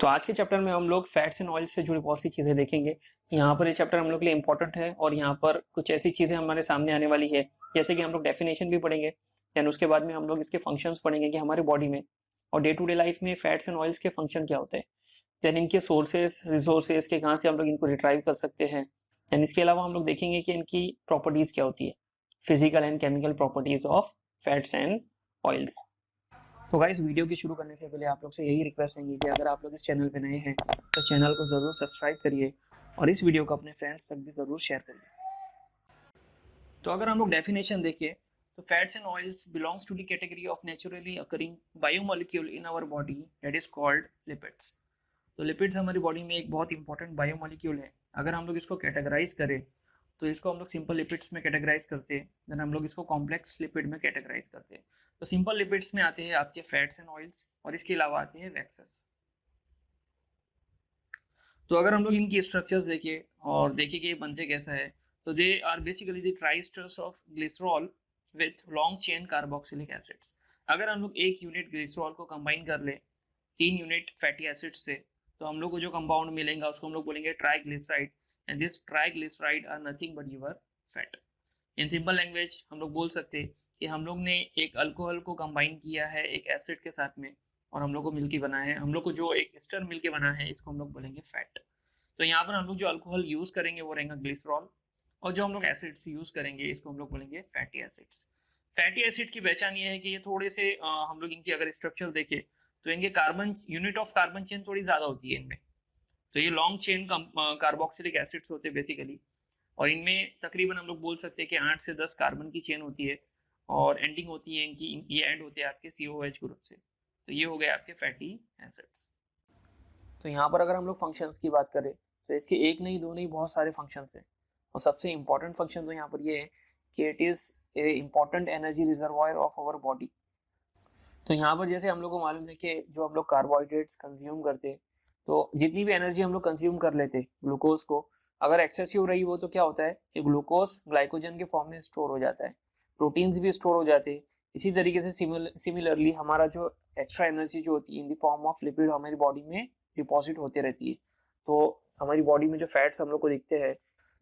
तो आज के चैप्टर में हम लोग फैट्स एंड ऑयल्स से जुड़ी बहुत सी चीज़ें देखेंगे। यहाँ पर ये चैप्टर हम लोग के लिए इंपॉर्टेंट है और यहाँ पर कुछ ऐसी चीज़ें हमारे सामने आने वाली है, जैसे कि हम लोग डेफिनेशन भी पढ़ेंगे, देन उसके बाद में हम लोग इसके फंक्शंस पढ़ेंगे कि हमारे बॉडी में और डे टू डे लाइफ में फैट्स एंड ऑयल्स के फंक्शन क्या होते हैं, देन इनके सोर्सेस रिसोर्सेज के कहाँ से हम लोग इनको रिट्राइव कर सकते हैं, देन इसके अलावा हम लोग देखेंगे कि इनकी प्रॉपर्टीज़ क्या होती है, physical and chemical properties of fats and oils. तो गाइस वीडियो की शुरू करने से पहले आप लोग से यही रिक्वेस्ट रहेंगी कि अगर आप लोग इस चैनल पे नए हैं तो चैनल को ज़रूर सब्सक्राइब करिए और इस वीडियो को अपने फ्रेंड्स तक भी ज़रूर शेयर करिए। तो अगर हम लोग डेफिनेशन देखिए तो fats and oils belongs to the category of naturally occurring biomolecule in our body that is called lipids. तो लिपिड्स हमारी बॉडी में एक बहुत इंपॉर्टेंट बायोमोलिक्यूल है। अगर हम लोग इसको कैटेगराइज करें तो इसको हम लोग सिंपल लिपिड्स में कैटेगराइज करते हैं, देन हम लोग इसको कॉम्प्लेक्स लिपिड में कैटेगराइज करते हैं। तो सिंपल लिपिड्स में आते हैं आपके फैट्स एंड ऑयल्स और इसके अलावा आते हैं वैक्सेस। तो अगर हम लोग इनकी स्ट्रक्चर्स देखिए और देखिए कि ये बनते कैसा है, तो they are basically the triesters of glycerol with long chain carboxylic acids. अगर हम लोग एक यूनिट ग्लिसरॉल को कंबाइन कर ले 3 यूनिट फैटी एसिड्स से, तो हम लोग को जो कंपाउंड मिलेगा उसको हम लोग बोलेंगे triglyceride, and this triglyceride are nothing but your fat. In simple language हम लोग बोल सकते हैं कि हम लोग ने एक अल्कोहल को कंबाइन किया है एक एसिड के साथ में और हम लोग को मिलके बना है, हम लोग को जो एक एस्टर मिलके बना है इसको हम लोग बोलेंगे फैट। तो यहाँ पर हम लोग जो अल्कोहल यूज करेंगे वो रहेगा ग्लिसरॉल और जो हम लोग एसिड्स यूज करेंगे इसको हम लोग बोलेंगे फैटी एसिड्स। फैटी एसिड की पहचान ये है कि ये थोड़े से हम लोग इनकी अगर स्ट्रक्चर देखें तो इनके carbon unit of carbon chain थोड़ी ज्यादा होती है इनमें। तो ये लॉन्ग चेन कार्बोक्सिलिक एसिड्स होते हैं बेसिकली, और इनमें तकरीबन हम लोग बोल सकते हैं कि 8 से 10 कार्बन की चेन होती है और एंडिंग होती है इनकी, ये एंड होते हैं आपके COH ग्रुप से। तो ये हो गए आपके फैटी एसिड्स। तो यहाँ पर अगर हम लोग फंक्शंस की बात करें तो इसके एक नहीं दो नहीं बहुत सारे फंक्शंस हैं और सबसे इंपॉर्टेंट फंक्शन तो यहाँ पर ये है कि it is a important energy reservoir of our body. तो यहाँ पर जैसे हम लोग को मालूम है कि जो हम लोग कार्बोहाइड्रेट्स कंज्यूम करते हैं तो जितनी भी एनर्जी हम लोग कंज्यूम कर लेते हैं ग्लूकोज को, अगर एक्सेसिव रही हो तो क्या होता है कि ग्लूकोज ग्लाइकोजन के फॉर्म में स्टोर हो जाता है, प्रोटीन्स भी स्टोर हो जाते हैं। इसी तरीके से सिमिलरली हमारा जो एक्स्ट्रा एनर्जी जो होती है in the form of lipid हमारी बॉडी में डिपॉजिट होते रहती है। तो हमारी बॉडी में जो फैट्स हम लोग को दिखते हैं,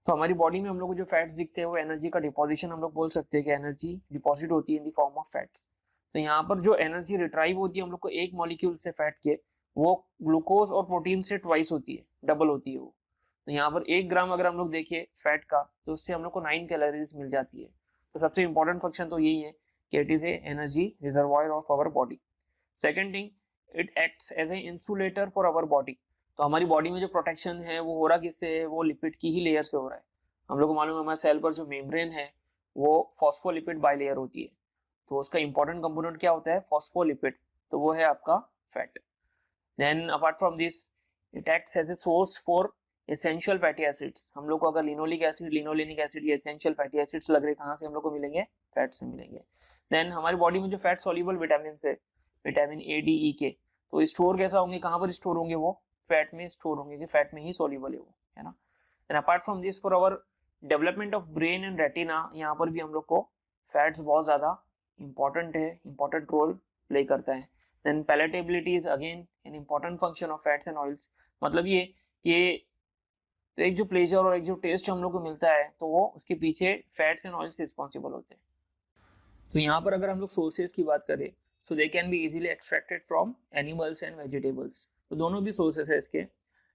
तो हमारी बॉडी में हम लोग को जो फैट्स दिखते हैं वो एनर्जी का डिपॉजिशन हम लोग बोल सकते हैं कि एनर्जी डिपॉजिट होती है in the form of fats. तो यहाँ पर जो एनर्जी रिट्राइव होती है हम लोग को एक मॉलिक्यूल से फैट के, वो ग्लूकोज और प्रोटीन से ट्वाइस होती है, डबल होती है वो। तो यहाँ पर 1 ग्राम अगर हम लोग देखें फैट का तो उससे हम लोग को 9 कैलोरीज मिल जाती है। तो सबसे इंपॉर्टेंट फंक्शन तो यही है कि it is a energy reservoir of our body. Second thing, it acts as a insulator for our body. तो हमारी बॉडी में जो प्रोटेक्शन है वो हो रहा किससे है, वो लिपिड की ही लेयर से हो रहा है। हम लोग को मालूम है हमारे सेल पर जो मेम्ब्रेन है वो फॉस्फोलिपिड बाइलेयर होती है, तो उसका इंपॉर्टेंट कंपोनेंट क्या होता है, फॉस्फोलिपिड, तो वो है आपका fat. Then apart from this it acts as a source for essential fatty acids. हम लोग को अगर लिनोलिक एसिड, लिनोलेनिक एसिड, ये एसेंशियल फैटी एसिड्स लग रहे कहाँ से, हम लोग को मिलेंगे फैट से मिलेंगे। देन हमारी बॉडी में जो फैट सॉल्युबल विटामिन है, vitamin A, D, E, K, तो स्टोर कैसा होंगे, कहाँ पर स्टोर होंगे, वो फैट में स्टोर होंगे कि फैट में ही सॉल्युबल है वो, है ना। Then apart from this for our development of brain and retina, यहाँ पर भी हम लोग को फैट्स बहुत ज्यादा इंपॉर्टेंट है, इंपॉर्टेंट रोल प्ले करता है। Then palatability is again an important function of fats and oils. मतलब ये कि तो एक जो प्लेजर और एक जो टेस्ट हम लोग को मिलता है तो वो उसके पीछे फैट्स एंड ऑयल्स रिस्पॉन्सिबल होते हैं। तो यहाँ पर अगर हम लोग सोर्सेज की बात करें so they can be easily extracted from animals and vegetables. तो दोनों भी सोर्सेज है इसके।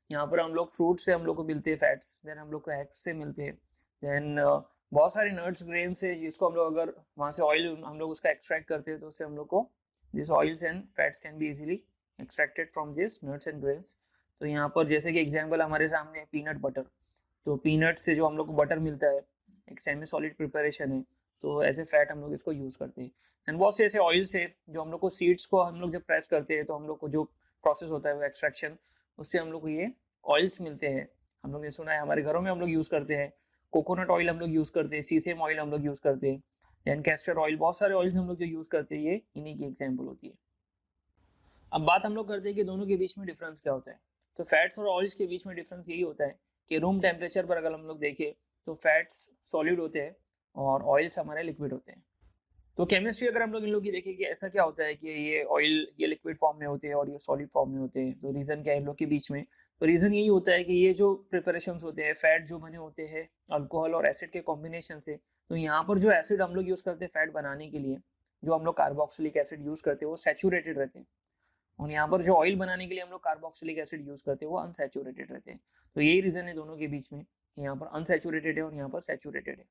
यहाँ पर हम लोग फ्रूट से हम लोग को मिलते हैं फैट्स, देन हम लोग को एग्स से मिलते हैं, देन बहुत सारे नट्स ग्रेन से जिसको हम लोग अगर वहाँ से ऑयल हम लोग उसका एक्सट्रैक्ट करते हैं तो उससे हम लोग को this oils and fats can be easily extracted from this nuts and grains. तो यहाँ पर जैसे कि एग्जांपल हमारे सामने है पीनट बटर। तो पीनट से जो हम लोग को बटर मिलता है एक सेमी सॉलिड प्रिपरेशन है, तो एज ए फैट हम लोग इसको यूज करते हैं। एंड बहुत से ऐसे ऑयल्स है जो हम लोग को सीड्स को हम लोग जब प्रेस करते हैं तो हम लोग को जो प्रोसेस होता है वो एक्सट्रैक्शन, उससे हम लोग को ये ऑयल्स मिलते हैं। हम लोग ने सुना है हमारे घरों में हम लोग यूज करते हैं, कोकोनट ऑयल हम लोग यूज करते हैं, सीसेम ऑयल हम लोग यूज करते हैं, देन कैस्टर ऑयल, बहुत सारे ऑयल्स हम लोग जो यूज करते हैं ये इन्हीं की एग्जाम्पल होती है। अब बात हम लोग करते हैं कि दोनों के बीच में डिफरेंस क्या होता है। तो फैट्स और ऑयल्स के बीच में डिफरेंस यही होता है कि रूम टेम्परेचर पर अगर हम लोग देखें तो फैट्स सॉलिड होते हैं और ऑयल्स हमारे लिक्विड होते हैं। तो केमिस्ट्री अगर हम लोग इन लोग की देखें कि ऐसा क्या होता है कि ये ऑयल ये लिक्विड फॉर्म में होते हैं और ये सॉलिड फॉर्म में होते हैं, तो रीजन क्या है इन लोग के बीच में? तो रीजन यही होता है कि ये जो प्रिपरेशंस होते हैं, फैट जो बने होते हैं अल्कोहल और एसिड के कॉम्बिनेशन से, तो यहाँ पर जो एसिड हम लोग यूज करते हैं फैट बनाने के लिए, जो हम लोग कार्बोक्सिलिक एसिड यूज करते हैं वो सैचुरेटेड रहते हैं, और यहाँ पर जो ऑयल बनाने के लिए हम लोग कार्बोक्सिलिक एसिड यूज करते हैं वो अनसैचुरेटेड रहते हैं। तो यही रीजन है दोनों के बीच में, यहाँ पर अनसैचुरेटेड है और यहाँ पर सैचुरेटेड है।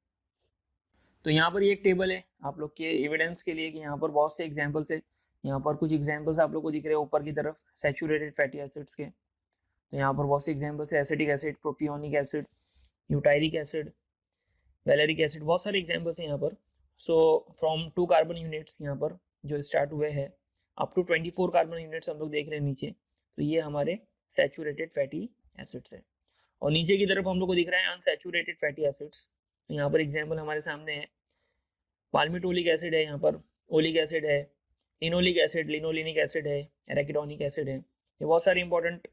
तो यहाँ पर ये एक टेबल है आप लोग के एविडेंस के लिए कि यहाँ पर बहुत से एग्जाम्पल्स है। यहाँ पर कुछ एग्जाम्पल्स आप लोग को दिख रहे हैं ऊपर की तरफ सैचुरेटेड फैटी एसिड्स के। तो यहाँ पर बहुत से एग्जाम्पल्स है, acetic acid, propionic acid, butyric acid, valeric acid, बहुत सारे एग्जाम्पल्स हैं यहाँ पर। सो फ्रॉम 2 कार्बन यूनिट्स यहाँ पर जो स्टार्ट हुए हैं अप टू 24 कार्बन यूनिट्स हम लोग देख रहे हैं नीचे, तो ये हमारे सैचुरेटेड फैटी एसिड्स है। और नीचे की तरफ हम लोग को दिख रहा है अनसैचुरेटेड फैटी एसिड्स। तो यहाँ पर एग्जाम्पल हमारे सामने है, पाल्मिटोलिक एसिड है, यहाँ पर ओलिक एसिड है, लिनोलिक एसिड, लिनोलिनिक एसिड है, एराकिडोनिक एसिड है। ये बहुत सारे इंपॉर्टेंट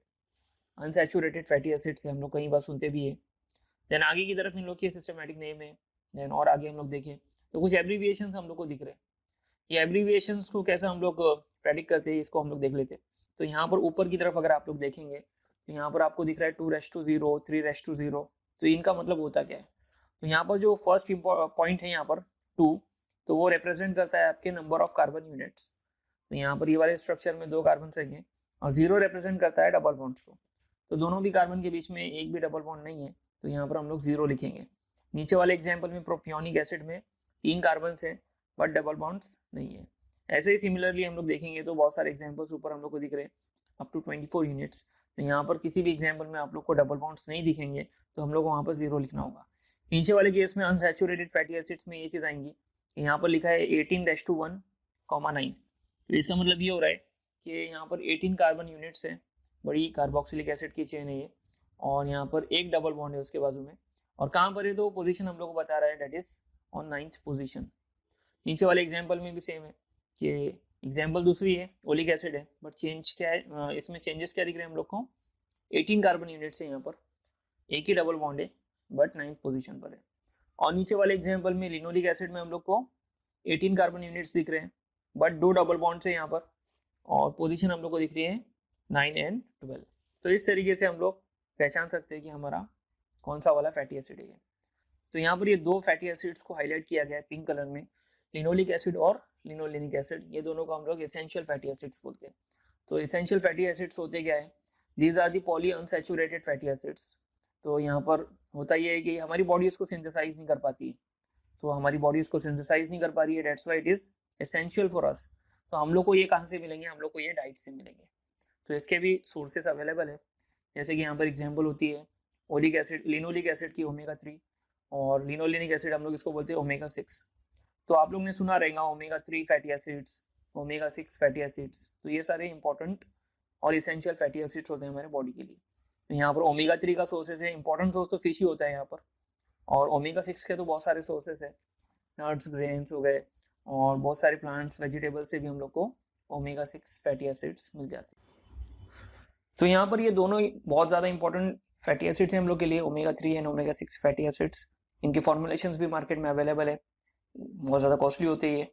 अनसैचुरेटेड फैटी एसिड्स है, हम लोग कई बार सुनते भी है। देन आगे की तरफ इन लोग की सिस्टमैटिक नेम है। देन और आगे हम लोग देखें तो कुछ एब्रीविएशंस हम लोग को दिख रहे हैं। ये एब्रीविएशंस को कैसे हम लोग प्रेडिक्ट करते हैं इसको हम लोग देख लेते हैं। तो यहाँ पर ऊपर की तरफ अगर आप लोग देखेंगे तो यहाँ पर आपको दिख रहा है 2:0, 3:0। तो इनका मतलब होता क्या है? तो यहाँ पर जो फर्स्ट पॉइंट है यहाँ पर 2, तो वो रिप्रेजेंट करता है आपके नंबर ऑफ कार्बन यूनिट्स। तो यहाँ पर ये वाले स्ट्रक्चर में 2 कार्बन रहेंगे और 0 रिप्रेजेंट करता है डबल बॉन्ड्स को। तो दोनों भी कार्बन के बीच में एक भी डबल बॉन्ड नहीं है, तो यहाँ पर हम लोग 0 लिखेंगे। नीचे वाले एग्जाम्पल में प्रोपियोनिक एसिड में 3 कार्बन है बट डबल बॉन्ड्स नहीं है। ऐसे ही सिमिलरली हम लोग देखेंगे तो बहुत सारे एग्जाम्पल्स ऊपर हम लोग को दिख रहे हैं अप टू 24 यूनिट्स। तो यहाँ पर किसी भी एग्जाम्पल में आप लोग को डबल बॉन्ड्स नहीं दिखेंगे, तो हम लोग को वहाँ पर 0 लिखना होगा। नीचे वाले केस में अनसैचुरेटेड फैटी एसिड्स में ये चीज़ आएंगी, यहाँ पर लिखा है 18:1,9। तो इसका मतलब ये हो रहा है कि यहाँ पर 18 कार्बन यूनिट्स है, बड़ी कार्बोक्सिलिक एसिड की चेन है ये, और यहाँ पर एक डबल बॉन्ड है उसके बाजू में। और कहाँ पर है तो पोजीशन हम लोग को बता रहा है, date is on 9th position. नीचे वाले एग्जाम्पल में भी सेम है कि एग्जाम्पल दूसरी है, ओलिक एसिड है, बट चेंज क्या है इसमें, चेंजेस क्या दिख रहे हैं हम लोग को? 18 कार्बन यूनिट्स है यहाँ पर, एक ही डबल बॉन्ड है बट 9th पोजीशन पर है। और नीचे वाले एग्जाम्पल में लिनोलिक एसिड में हम लोग को 18 कार्बन यूनिट्स दिख रहे हैं बट 2 डबल बॉन्ड्स है यहाँ पर, और पोजीशन हम लोग को दिख रही है 9 and 12। तो इस तरीके से हम लोग पहचान सकते हैं कि हमारा कौन सा वाला फैटी एसिड है। तो यहाँ पर ये 2 फैटी एसिड्स को हाईलाइट किया गया है पिंक कलर में, लिनोलिक एसिड और लिनोलेनिक एसिड। ये दोनों को हम लोग एसेंशियल फैटी एसिड्स बोलते हैं। तो एसेंशियल फैटी एसिड्स होते क्या है? These are the polyunsaturated fatty acids. तो यहाँ पर होता ये है कि हमारी बॉडी इसको सिंथेसाइज नहीं कर पाती है, तो हमारी बॉडी इसको सिंथेसाइज नहीं कर पा रही है, that's why it is essential for us. तो हम लोग को ये कहाँ से मिलेंगे? हम लोग को ये डाइट से मिलेंगे। तो इसके भी सोर्सेस अवेलेबल है, जैसे कि यहाँ पर एग्जाम्पल होती है ओलिक एसिड, लिनोलिक एसिड की ओमेगा-3, और लिनोलेनिक एसिड हम लोग इसको बोलते हैं ओमेगा-6। तो आप लोग ने सुना रहेगा ओमेगा-3 फैटी एसिड्स, ओमेगा-6 फैटी एसिड्स। तो ये सारे इंपॉर्टेंट और एसेंशियल फैटी एसिड्स होते हैं हमारे बॉडी के लिए। तो यहाँ पर ओमेगा-3 का सोर्सेज है, इंपॉर्टेंट सोर्स तो फिश ही होता है यहाँ पर, और ओमेगा-6 के तो बहुत सारे सोर्सेज है, नट्स, ग्रेन्स हो गए, और बहुत सारे प्लांट्स, वेजिटेबल्स से भी हम लोग को ओमेगा-6 फैटी एसिड्स मिल जाते हैं। तो यहाँ पर ये दोनों बहुत ज़्यादा इंपॉर्टेंट फैटी एसिड्स हैं हम लोग के लिए, ओमेगा-3 एंड ओमेगा-6 फैटी एसिड्स। इनके फॉर्मुलेशंस भी मार्केट में अवेलेबल है, बहुत ज़्यादा कॉस्टली होते हैं ये।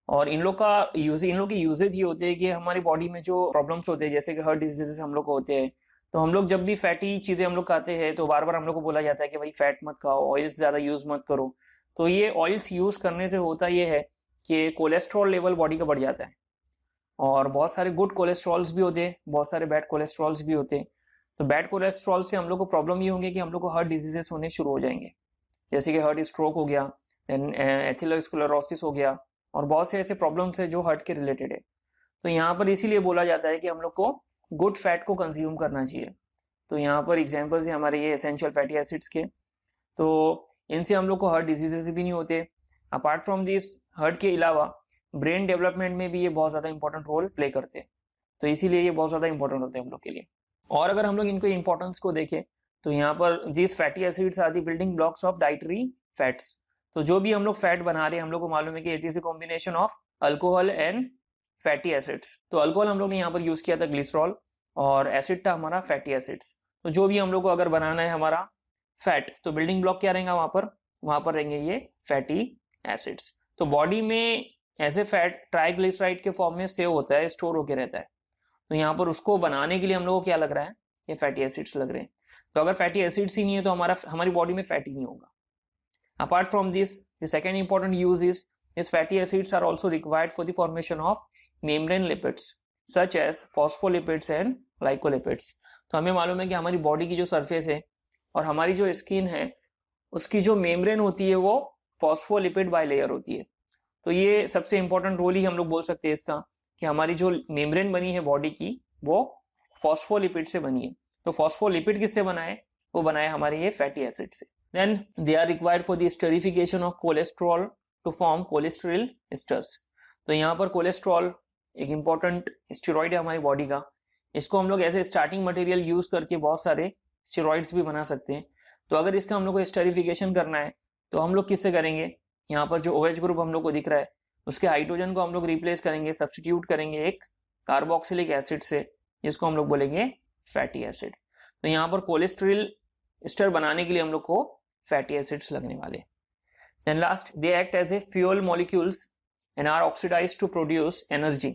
और इन लोग की यूजेज ये होते हैं कि हमारी बॉडी में जो प्रॉब्लम्स होते हैं, जैसे कि हार्ट डिजीजेस हम लोग को होते हैं, तो हम लोग जब भी फैटी चीज़ें हम लोग खाते हैं तो बार बार हम लोग को बोला जाता है कि भाई फैट मत खाओ, ऑयल्स ज़्यादा यूज़ मत करो। तो ये ऑयल्स यूज़ करने से होता ये है कि कोलेस्ट्रॉल लेवल बॉडी का बढ़ जाता है, और बहुत सारे गुड कोलेस्ट्रॉल्स भी होते हैं, बहुत सारे बैड कोलेस्ट्रॉल्स भी होते हैं। तो बैड कोलेस्ट्रॉल से हम लोग को प्रॉब्लम ये होंगे कि हम लोग को हार्ट डिजीजेस होने शुरू हो जाएंगे, जैसे कि हार्ट स्ट्रोक हो गया, देन एथिलोस्क्लेरोसिस हो गया, और बहुत से ऐसे प्रॉब्लम्स है जो हार्ट के रिलेटेड है। तो यहाँ पर इसीलिए बोला जाता है कि हम लोग को गुड फैट को कंज्यूम करना चाहिए। तो यहाँ पर एग्जांपल्स है हमारे ये एसेंशियल फैटी एसिड्स के, तो इनसे हम लोग को हार्ट डिजीजेस भी नहीं होते। अपार्ट फ्रॉम दिस, हार्ट के अलावा ब्रेन डेवलपमेंट में भी ये बहुत ज़्यादा इंपॉर्टेंट रोल प्ले करते हैं, तो इसीलिए ये बहुत ज़्यादा इंपॉर्टेंट होते हैं हम लोग के लिए। और अगर हम लोग इनको इंपॉर्टेंस को देखें तो यहाँ पर this fatty acids are the building blocks of dietary fats. तो जो भी हम लोग फैट बना रहे हैं, हम लोग को मालूम है कि it is a combination of alcohol and fatty acids. तो अल्कोहल हम लोग ने यहाँ पर यूज किया था ग्लिसरॉल, और एसिड था हमारा फैटी एसिड्स। तो जो भी हम लोग को अगर बनाना है हमारा फैट, तो बिल्डिंग ब्लॉक क्या रहेगा वहाँ पर रहेंगे ये फैटी एसिड्स। तो बॉडी में ऐसे फैट ट्राइग्लिसराइड के फॉर्म में सेव होता है, स्टोर होके रहता है। तो यहाँ पर उसको बनाने के लिए हम लोग को क्या लग रहा है, ये फैटी एसिड्स लग रहे हैं। तो अगर फैटी एसिड्स ही नहीं है तो हमारी बॉडी में फैट ही नहीं होगा। Apart from this, the second important use is fatty acids are also required for the formation of membrane lipids such as phospholipids and glycolipids. तो हमें मालूम है कि हमारी बॉडी की जो सरफेस है और हमारी जो स्किन है उसकी जो मेम्ब्रेन होती है वो फॉस्फोलिपिड बाइलेयर होती है। तो ये सबसे इंपॉर्टेंट रोल ही हम लोग बोल सकते हैं इसका, कि हमारी जो मेम्ब्रेन बनी है बॉडी की वो फॉस्फोलिपिड से बनी है। तो फॉस्फोलिपिड किससे बना है, वो बना है हमारे ये फैटी एसिड से। Then they are required for the esterification of cholesterol to form cholesterol esters. तो यहाँ पर कोलेस्ट्रॉल एक इंपॉर्टेंट स्टेरॉइड है हमारी बॉडी का। इसको हम लोग एज स्टार्टिंग मटेरियल यूज करके बहुत सारे स्टेरॉइड्स भी बना सकते हैं। तो अगर इसका हम लोग को स्टेरिफिकेशन करना है तो हम लोग किससे करेंगे, यहाँ पर जो OH ग्रुप हम लोग को दिख रहा है उसके हाइड्रोजन को हम लोग रिप्लेस करेंगे, सब्स्टिट्यूट करेंगे एक कार्बोक्सिलिक एसिड से, जिसको हम लोग बोलेंगे फैटी एसिड। तो यहाँ पर कोलेस्ट्रॉल एस्टर बनाने के लिए हम लोग को फैटी एसिड्स लगने वाले। Then last, they act as a fuel molecules and are oxidised to produce energy.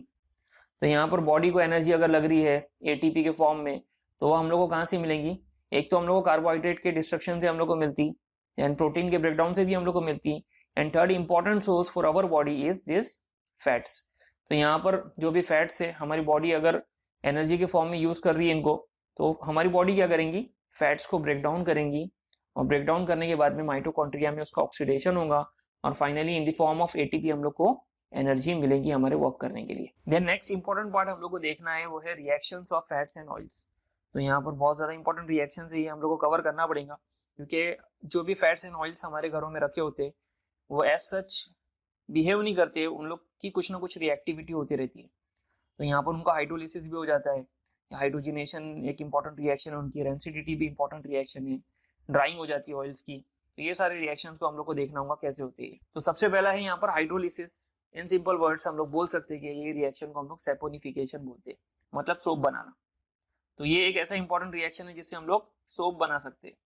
तो यहाँ पर बॉडी को एनर्जी अगर लग रही है ATP के फॉर्म में, तो वो हम लोग को कहाँ से मिलेंगी, एक तो हम लोग को कार्बोहाइड्रेट के डिस्ट्रक्शन से हम लोग को मिलती, एंड प्रोटीन के ब्रेकडाउन से भी हम लोग को मिलती, and third important source for our body is this fats. तो यहाँ पर जो भी फैट्स है हमारी बॉडी अगर एनर्जी के फॉर्म में यूज कर रही है इनको, तो हमारी बॉडी क्या करेंगी, फैट्स को ब्रेक डाउन करेंगी, और ब्रेक डाउन करने के बाद में माइटोकॉन्ड्रिया में उसका ऑक्सीडेशन होगा, और finally in the form of ATP हम लोग को एनर्जी मिलेगी हमारे वर्क करने के लिए। देन नेक्स्ट इंपॉर्टेंट पार्ट हम लोग को देखना है वो है reactions of fats and oils. तो यहाँ पर बहुत ज्यादा इंपॉर्टेंट रिएक्शंस है, ये हम लोग को कवर करना पड़ेगा, क्योंकि जो भी फैट्स एंड ऑयल्स हमारे घरों में रखे होते हैं वो एज सच बिहेव नहीं करते, उन लोग की कुछ ना कुछ रिएक्टिविटी होती रहती है। तो यहाँ पर उनका हाइड्रोलिसिस भी हो जाता है, हाइड्रोजिनेशन एक इंपॉर्टेंट रिएक्शन है उनकी, रेंसिडिटी भी इंपॉर्टेंट रिएक्शन है, ड्राइंग हो जाती है ऑयल्स की। तो ये सारे रिएक्शंस को हम लोग को देखना होगा कैसे होते हैं। तो सबसे पहला है यहाँ पर हाइड्रोलिसिस। इन सिंपल वर्ड्स हम लोग बोल सकते हैं कि ये रिएक्शन को हम लोग सैपोनिफिकेशन बोलते हैं, मतलब सोप बनाना। तो ये एक ऐसा इंपॉर्टेंट रिएक्शन है जिससे हम लोग सोप बना सकते हैं।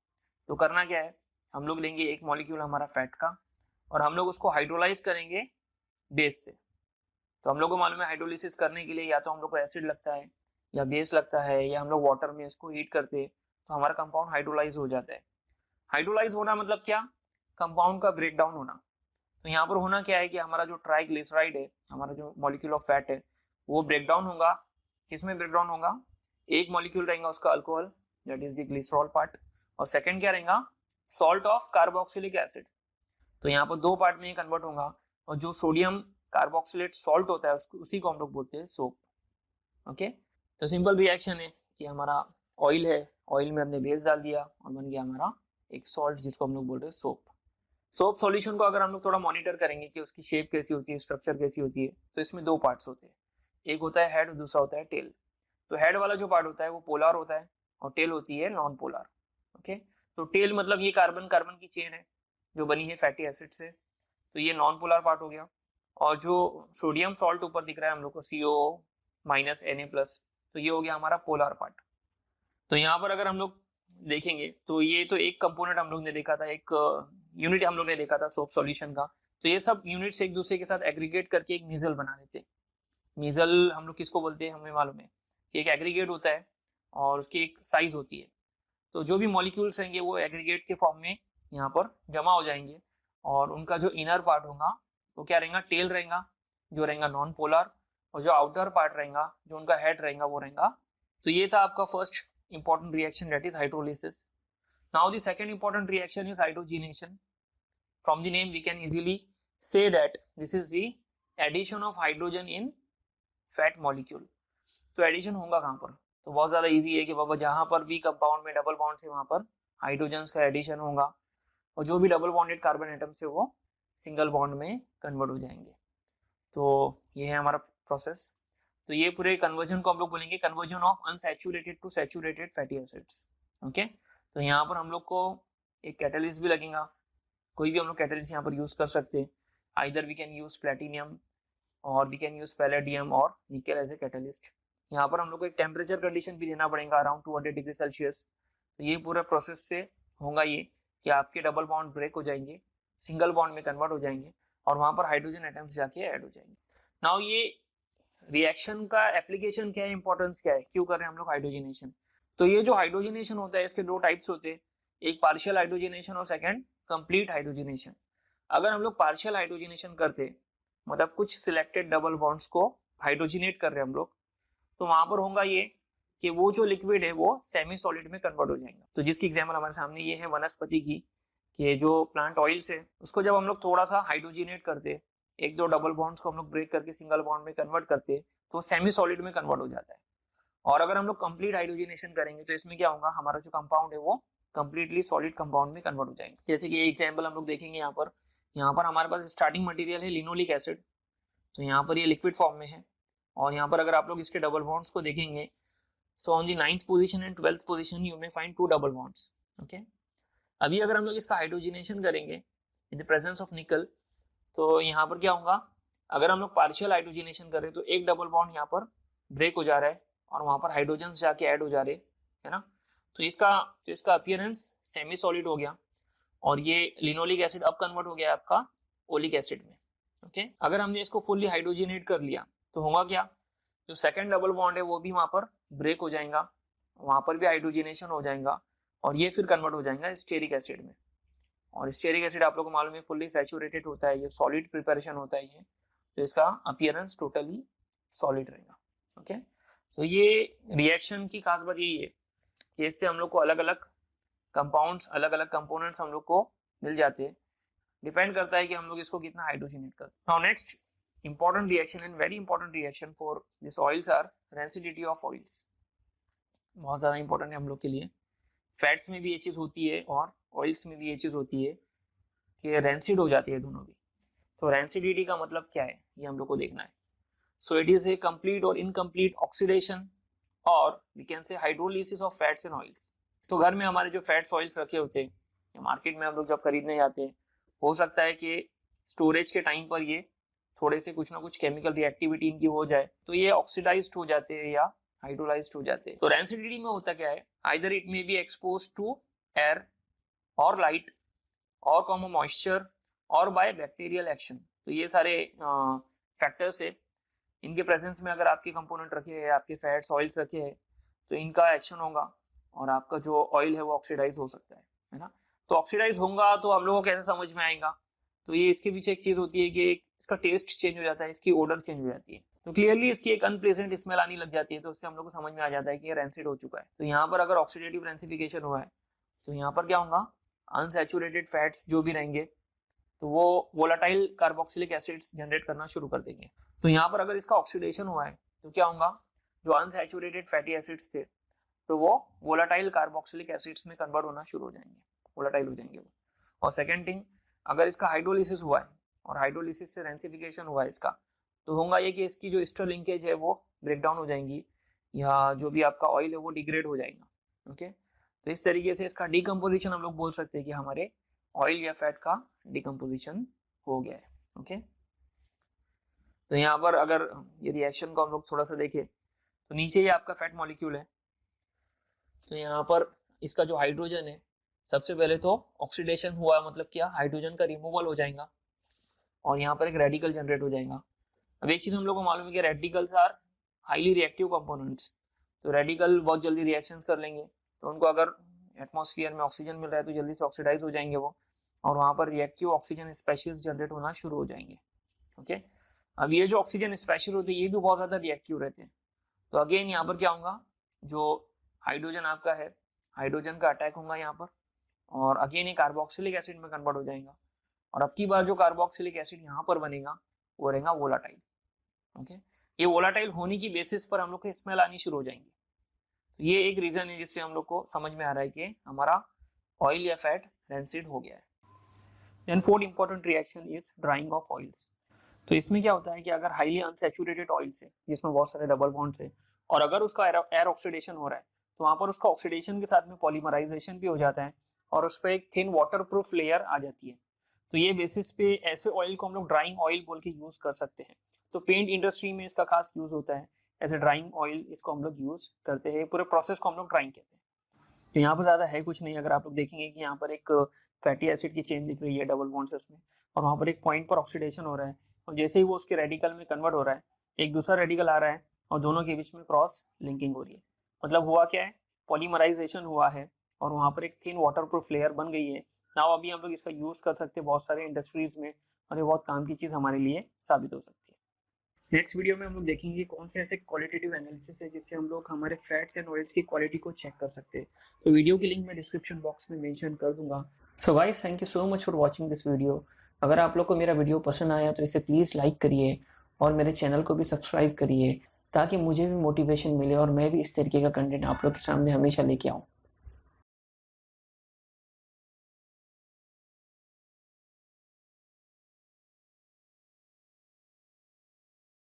तो करना क्या है, हम लोग लेंगे एक मॉलिक्यूल हमारा फैट का और हम लोग उसको हाइड्रोलाइज करेंगे बेस से। तो हम लोग को मालूम है हाइड्रोलिसिस करने के लिए या तो हम लोग को एसिड लगता है या बेस लगता है, या हम लोग वाटर में इसको हीट करते हैं तो हमारा कंपाउंड हाइड्रोलाइज हो जाता है। हाइड्रोलाइज होना मतलब क्या, कंपाउंड का ब्रेक डाउन होना। तो यहाँ पर होना क्या है कि हमारा जो ट्राइग्लिसराइड है, हमारा जो मॉलिक्यूल ऑफ फैट है, वो ब्रेक डाउन होगा। किसमें ब्रेक डाउन होगा, एक मॉलिक्यूल रहेगा उसका alcohol, that is the glycerol part, और सेकंड क्या रहेगा, सॉल्ट ऑफ कार्बोक्सिलिक एसिड। तो यहाँ पर दो पार्ट में कन्वर्ट होगा, और जो सोडियम कार्बोक्सिलेट सॉल्ट होता है उसी को हम लोग बोलते हैं सोप। ओके, तो सिंपल रिएक्शन है कि हमारा ऑयल है, ऑयल में हमने बेस डाल दिया और बन गया हमारा एक सॉल्ट जिसको हम लोग बोल रहे हैं सोप। सोप सॉल्यूशन को अगर हम लोग थोड़ा मॉनिटर करेंगे कि उसकी शेप कैसी होती है, स्ट्रक्चर कैसी होती है, तो इसमें दो पार्ट्स होते हैं, एक होता है हेड और दूसरा होता है टेल। तो हेड वाला जो पार्ट होता है वो पोलर होता है और टेल होती है नॉन पोलर। ओके, तो टेल मतलब ये कार्बन कार्बन की चेन है जो बनी है फैटी एसिड से, तो ये नॉन पोलर पार्ट हो गया। और जो सोडियम सॉल्ट ऊपर दिख रहा है हम लोग को CO- Na+, तो ये हो गया हमारा पोलर पार्ट। तो यहाँ पर अगर हम लोग देखेंगे तो ये तो एक कंपोनेंट हम लोग ने देखा था, एक यूनिट हम लोग ने देखा था सोप सॉल्यूशन का। तो ये सब यूनिट्स एक दूसरे के साथ एग्रीगेट करके एक मीजल बना देते हैं। मीजल हम लोग किसको बोलते हैं, हमें मालूम है कि एक एग्रीगेट होता है और उसकी एक साइज होती है। तो जो भी मॉलिक्यूल्स रहेंगे वो एग्रीगेट के फॉर्म में यहाँ पर जमा हो जाएंगे, और उनका जो इनर पार्ट होगा वो क्या रहेगा, टेल रहेगा जो रहेगा नॉन पोलर, और जो आउटर पार्ट रहेगा जो उनका हेड रहेगा वो रहेगा। तो ये था आपका first important reaction, that is hydrolysis. Now the second important reaction is hydrogenation. From the name we can easily say that this is the addition of hydrogen in fat molecule. तो addition होगा कहाँ पर, तो बहुत ज्यादा easy है कि बाबा जहां पर भी कंपाउंड में डबल बॉन्ड से वहां पर हाइड्रोजन्स का एडिशन होगा, और जो भी डबल बॉन्डेड कार्बन एटम से वो सिंगल बॉन्ड में कन्वर्ट हो जाएंगे। तो ये है हमारा प्रोसेस। तो ये पूरे कन्वर्जन को हम लोग बोलेंगे conversion of unsaturated to saturated fatty acids. Okay, तो यहाँ पर हम लोग को एक कैटलिस्ट भी लगेगा, कोई भी हम लोग कैटलिस्ट यहाँ पर यूज कर सकते हैं। Either we can use platinum or we can use palladium or nickel as a catalyst. यहाँ पर हम लोग को एक टेम्परेचर कंडीशन भी देना पड़ेगा अराउंड 200 डिग्री सेल्सियस। तो ये पूरा प्रोसेस से होगा ये कि आपके डबल बॉन्ड ब्रेक हो जाएंगे, सिंगल बॉन्ड में कन्वर्ट हो जाएंगे, और वहां पर हाइड्रोजन एटम्स जाके ऐड हो जाएंगे। नाउ ये रिएक्शन का एप्लीकेशन क्या है, इंपॉर्टेंस क्या है, क्यों कर रहे हैं हम लोग हाइड्रोजनेशन। तो ये जो हाइड्रोजनेशन होता है इसके दो टाइप्स होते हैं, एक पार्शियल हाइड्रोजनेशन और सेकंड कंप्लीट हाइड्रोजनेशन। अगर हम लोग पार्शियल हाइड्रोजनेशन करते मतलब कुछ सिलेक्टेड डबल बॉन्ड्स को हाइड्रोजनेट कर रहे हैं हम लोग, तो वहां पर होगा ये कि वो जो लिक्विड है वो सेमी सॉलिड में कन्वर्ट हो जाएगा। तो जिसकी एग्जांपल हमारे सामने ये है वनस्पति की, कि जो प्लांट ऑयल्स है उसको जब हम लोग थोड़ा सा हाइड्रोजनेट करते, एक दो डबल बॉन्ड्स को हम लोग ब्रेक करके सिंगल बॉन्ड में कन्वर्ट करते, तो सेमी सॉलिड में कन्वर्ट हो जाता है। और अगर हम लोग कंप्लीट हाइड्रोजनेशन करेंगे तो इसमें क्या होगा, हमारा जो कंपाउंड है वो कंप्लीटली सॉलिड कंपाउंड में कन्वर्ट हो जाएंगे। जैसे कि एग्जांपल हम लोग देखेंगे यहाँ पर हमारे पास स्टार्टिंग मटेरियल है लिनोलिक एसिड, तो यहाँ पर ये लिक्विड फॉर्म में है। और यहाँ पर अगर आप लोग इसके डबल बॉन्ड्स को देखेंगे, so on the 9th position and 12th position you may find 2 double bonds. Okay, अभी अगर हम लोग इसका हाइड्रोजनेशन करेंगे इन द प्रेजेंस ऑफ निकल, तो यहाँ पर क्या होगा, अगर हम लोग पार्शियल हाइड्रोजनेशन कर रहे हैं तो एक डबल बॉन्ड यहाँ पर ब्रेक हो जा रहा है और वहां पर हाइड्रोजन जाके ऐड हो जा रहे है ना। तो इसका अपीयरेंस सेमी सॉलिड हो गया और ये लिनोलिक एसिड अब कन्वर्ट हो गया आपका ओलिक एसिड में। ओके, अगर हमने इसको फुल्ली हाइड्रोजनेट कर लिया तो होगा क्या, जो सेकंड डबल बॉन्ड है वो भी वहां पर ब्रेक हो जाएगा, वहां पर भी हाइड्रोजनेशन हो जाएगा और ये फिर कन्वर्ट हो जाएगा स्टेरिक एसिड में। और स्टेरिक एसिड आप लोग को मालूम है फुल्ली सैचुरेटेड होता है, ये सॉलिड प्रिपरेशन होता है ये, तो इसका अपीयरेंस टोटली सॉलिड रहेगा। ओके, तो ये रिएक्शन की खास बात यही है कि इससे हम लोग को अलग अलग कंपाउंड्स, अलग अलग कंपोनेंट्स हम लोग को मिल जाते हैं, डिपेंड करता है कि हम लोग इसको कितना हाइड्रोजनेट करते हैं। Now next important reaction and very important reaction for this oils are rancidity of oils. बहुत ज्यादा इंपॉर्टेंट है हम लोग के लिए। फैट्स में भी ये चीज होती है और ऑयल्स में भी ये चीज होती है कि रेंसिड हो जाती है दोनों भी। तो रेंसिडिटी का मतलब क्या है ये हम लोग को देखना है। So it is a complete or incomplete oxidation or we can say hydrolysis of fats and oils. तो घर में हमारे जो फैट्स ऑयल्स रखे होते हैं या मार्केट में हम लोग जब खरीदने जाते हैं, हो सकता है कि स्टोरेज के टाइम पर ये थोड़े से कुछ ना कुछ केमिकल रिएक्टिविटी इनकी हो जाए तो ये ऑक्सीडाइज्ड हो जाते हैं या हाइड्रोलाइज्ड हो जाते हैं। तो रेंसिडिटी में होता क्या है, either it may be exposed to air or light or common moisture or by bacterial action. तो ये सारे फैक्टर्स है, इनके प्रेजेंस में अगर आपके कंपोनेंट रखे हैं, आपके फैट्स ऑयल्स रखे हैं, तो इनका एक्शन होगा और आपका जो ऑयल है वो ऑक्सीडाइज हो सकता है ना। तो ऑक्सीडाइज होगा तो हम लोगों को कैसे समझ में आएगा, तो ये इसके पीछे एक चीज होती है कि इसका टेस्ट चेंज हो जाता है, इसकी ऑर्डर चेंज हो जाती है, तो क्लियरली इसकी एक अनप्लेजेंट स्मेल आने लग जाती है, तो उससे हम लोग को समझ में आ जाता है कि ये रेंसिड हो चुका है। तो यहाँ पर अगर ऑक्सीडेटिव रेंसिफिकेशन हुआ है तो यहाँ पर क्या होगा, अनसैचुरेटेड फैट्स जो भी रहेंगे तो वो वोलाटाइल कार्बोक्सिलिक एसिड्स जनरेट करना शुरू कर देंगे। तो यहाँ पर अगर इसका ऑक्सीडेशन हुआ है तो क्या होगा, जो अनसैचुरेटेड फैटी एसिड्स थे तो वो वोलाटाइल कार्बोक्सिलिक एसिड्स में कन्वर्ट होना शुरू हो जाएंगे, वोलाटाइल हो जाएंगे वो। और सेकेंड थिंग, अगर इसका हाइड्रोलिसिस हुआ है और हाइड्रोलिसिस से रेंसिफिकेशन हुआ है इसका, तो होगा ये कि इसकी जो एस्टर लिंकेज है वो ब्रेक डाउन हो जाएंगी या जो भी आपका ऑयल है वो डिग्रेड हो जाएगा। ओके, तो इस तरीके से इसका डिकम्पोजिशन हम लोग बोल सकते हैं कि हमारे ऑयल या फैट का डिकम्पोजिशन हो गया है। ओके, तो यहाँ पर अगर ये रिएक्शन को हम लोग थोड़ा सा देखें तो नीचे ये आपका फैट मॉलिक्यूल है, तो यहाँ पर इसका जो हाइड्रोजन है सबसे पहले तो ऑक्सीडेशन हुआ, मतलब क्या, हाइड्रोजन का रिमूवल हो जाएगा और यहाँ पर एक रेडिकल जनरेट हो जाएगा। अब एक चीज हम लोग को मालूम है कि radicals are highly reactive components, तो रेडिकल बहुत जल्दी रिएक्शंस कर लेंगे, तो उनको अगर एटमॉस्फेयर में ऑक्सीजन मिल रहा है तो जल्दी से ऑक्सीडाइज हो जाएंगे वो, और वहां पर रिएक्टिव ऑक्सीजन स्पेशीज जनरेट होना शुरू हो जाएंगे। ओके, अब ये जो ऑक्सीजन स्पेशीज होते हैं ये भी बहुत ज्यादा रिएक्टिव रहते हैं, तो अगेन यहाँ पर क्या होगा, जो हाइड्रोजन आपका है, हाइड्रोजन का अटैक होगा यहाँ पर और अगेन ये कार्बोक्सिलिक एसिड में कन्वर्ट हो जाएगा, और अब की बार जो कार्बोक्सिलिक एसिड यहाँ पर बनेगा वो रहेगा वोलाटाइल। ओके, ये वोलाटाइल होने की बेसिस पर हम लोग को स्मेल आनी शुरू हो जाएंगी। तो ये एक रीजन है जिससे हम लोग को समझ में आ रहा है कि हमारा ऑयल या फैट रेंसिड हो गया है। Then fourth important reaction is drying of oils. तो इसमें क्या होता है कि अगर हाईली अनसैचुरेटेड ऑयल्स है जिसमें बहुत सारे डबल बॉन्ड्स है और अगर उसका एयर ऑक्सीडेशन हो रहा है तो वहां पर उसका ऑक्सीडेशन के साथ में पॉलीमराइजेशन भी हो जाता है और उस पर एक थिन वाटरप्रूफ लेयर आ जाती है। तो ये बेसिस पे ऐसे ऑयल को हम लोग ड्राइंग ऑयल बोल के यूज कर सकते हैं। तो पेंट इंडस्ट्री में इसका खास यूज होता है, एज ए ड्राइंग ऑयल इसको हम लोग यूज करते हैं, पूरे प्रोसेस को हम लोग ड्राइंग कहते हैं। तो यहाँ पर ज्यादा है कुछ नहीं, अगर आप लोग देखेंगे कि यहाँ पर एक फैटी एसिड की चेन दिख रही है डबल बॉन्ड्स उसमें, और वहाँ पर एक पॉइंट पर ऑक्सीडेशन हो रहा है, और जैसे ही वो उसके रेडिकल में कन्वर्ट हो रहा है, एक दूसरा रेडिकल आ रहा है और दोनों के बीच में क्रॉस लिंकिंग हो रही है। मतलब हुआ क्या है, पॉलीमराइजेशन हुआ है और वहाँ पर एक थिन वाटरप्रूफ लेयर बन गई है। नाउ अभी हम लोग इसका यूज कर सकते हैं बहुत सारे इंडस्ट्रीज में, और ये बहुत काम की चीज़ हमारे लिए साबित हो सकती है। नेक्स्ट वीडियो में हम लोग देखेंगे कौन से ऐसे क्वालिटेटिव एनालिसिस है जिससे हम लोग हमारे फैट्स एंड ऑयल्स की क्वालिटी को चेक कर सकते हैं। तो वीडियो की लिंक मैं डिस्क्रिप्शन बॉक्स में मेंशन कर दूंगा। So guys, thank you so much for watching this video. अगर आप लोग को मेरा वीडियो पसंद आया तो इसे प्लीज़ लाइक करिए और मेरे चैनल को भी सब्सक्राइब करिए, ताकि मुझे भी मोटिवेशन मिले और मैं भी इस तरीके का कंटेंट आप लोग के सामने हमेशा लेके आऊँ।